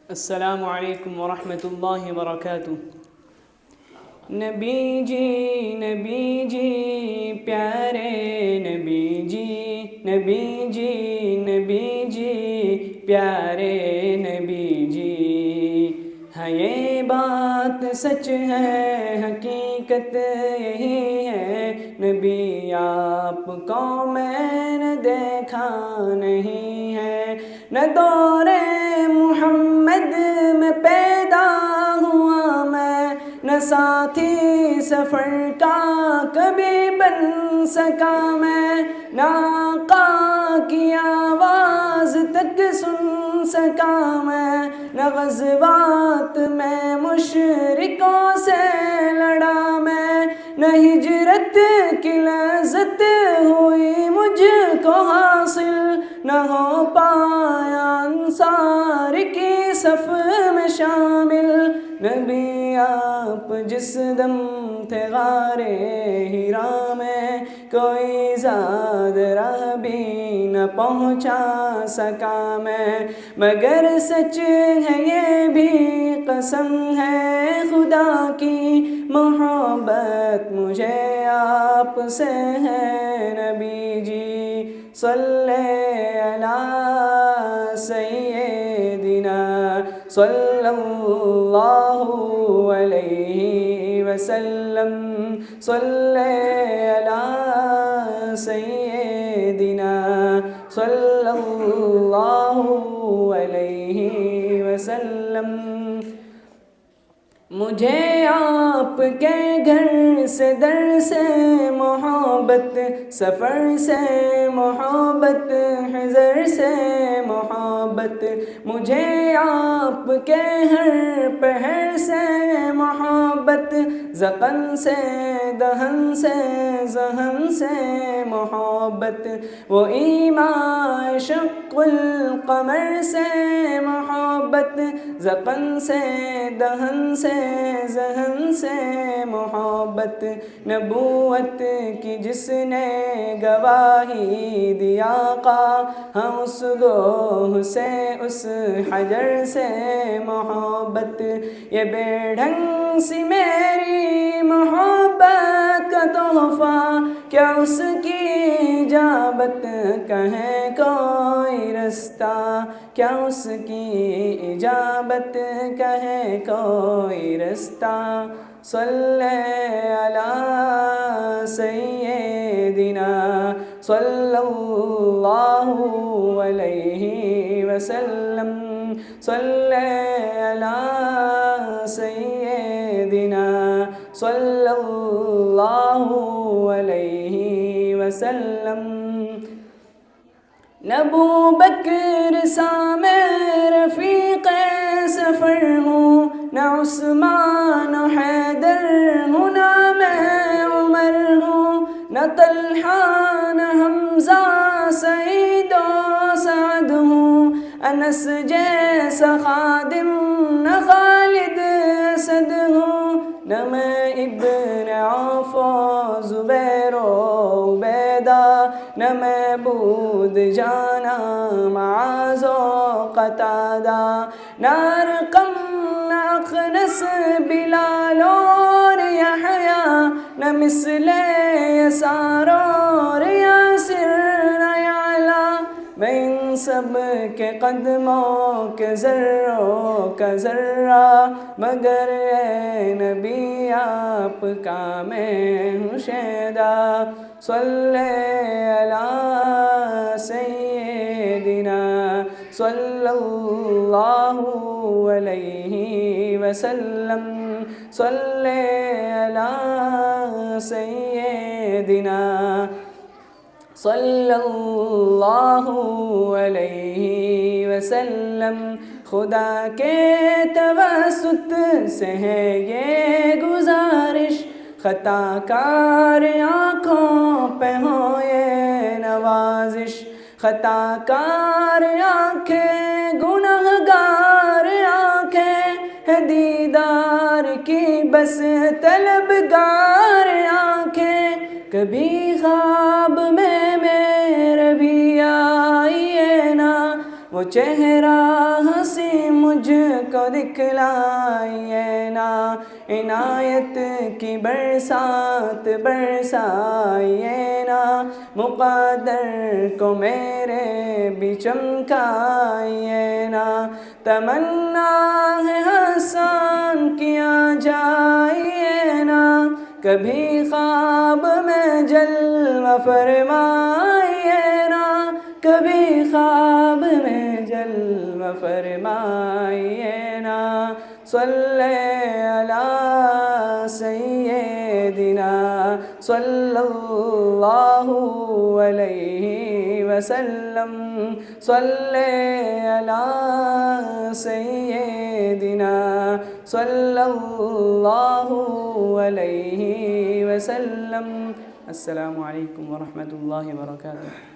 السلام علیکم ورحمۃ اللہ وبرکاتہ۔ نبی جی پیارے نبی جی پیارے نبی جی، ہے یہ بات سچ ہے حقیقت یہی ہے، نبی آپ کو میں نے دیکھا نہیں ہے، نہ دور محمد میں پیدا ہوا میں، نہ ساتھی سفر کا کبھی بن سکا میں، نہ آقا کی آواز تک سن سکا میں، نہ غزوات میں مشرکوں سے لڑا میں، نہ ہجرت کی لذت ہوئی مجھ کو حاصل، نہ ہو پایا انصار کی صف میں شامل، نبی آپ جس دم تھے غار حرا میں، کوئی زاد راہ بھی نہ پہنچا سکا میں، مگر سچ ہے یہ بھی قسم ہے خدا کی، محبت مجھے آپ سے ہے نبی جی، صلی علی سیدنا صلی اللہ علیہ وسلم، صلی علی سیدنا صلی اللہ علیہ وسلم۔ مجھے آپ کے گھر سے در سے محبت، سفر سے محبت، حضر سے محبت، مجھے آپ کے ہر پہر سے محبت، ذقن سے دہن سے ذہن سے محبت، وہ ایمان شق القمر سے محبت، ذقن سے دہن سے ذہن سے محبت، نبوت کی جس نے گواہی دی آقا، ہم اس گوہ سے اس حجر سے محبت، یہ بے ڈھنگ سی میری محبت کا تحفہ، کیا اس کی اجابت کا ہے کوئی رستہ، کیا اس کی اجابت کا ہے کوئی رستہ، صلی علی سیدنا صلی اللہ علیہ وسلم، صلی علی سیدنا صلی اللہ علیہ وسلم۔ نہ ابوبکر سا میں رفیق سفر ہوں، نہ عثمان و حیدر ہوں، نہ میں عمر ہوں، نہ طلحہ نہ حمزہ سعید و سعد ہوں، انس جیسا خادم نہ خالد اسد ہوں، نہ میں ابن عوف و زبیر و عبیدہ، نہ میں بود جانا معاذ و قتادہ، نہ ارقم نہ اخنس بلال اور یحییٰ، نہ مثل یسار اور یاسر نہ یعلا، میں ان سب کے قدموں کے ذروں کا ذرہ، مگر اے نبی آپ کا میں ہوں شیدا، صلی علی سیدنا صلی اللہ علیہ وسلم، صلی علی سیدنا صلی اللہ علیہ وسلم۔ خدا کے توسط سے ہے یہ گزارش، خطا کار آنکھوں پہ ہو یہ نوازش، خطا کار آنکھیں گنہگار آنکھیں، ہے دیدار کی بس طلبگار آنکھیں، کبھی خواب میں میرے بھی آئیے نا، وہ چہرہ ہنسی مجھ کو دکھلائیے نا، عنایت کی برسات برسائیے نا، مقدر کو میرے بھی چمکائیے نا، تمنا ہے حسان کیا جائیے نا، کبھی خواب میں جلوہ فرمائیے نا، کبھی خواب میں جلوہ فرمائیے نا، صلی علی سیدنا صلی اللہ علیہ وسلم، صلی علی سیدنا صلی اللہ علیہ وسلم۔ السلام علیکم ورحمۃ اللہ وبرکاتہ۔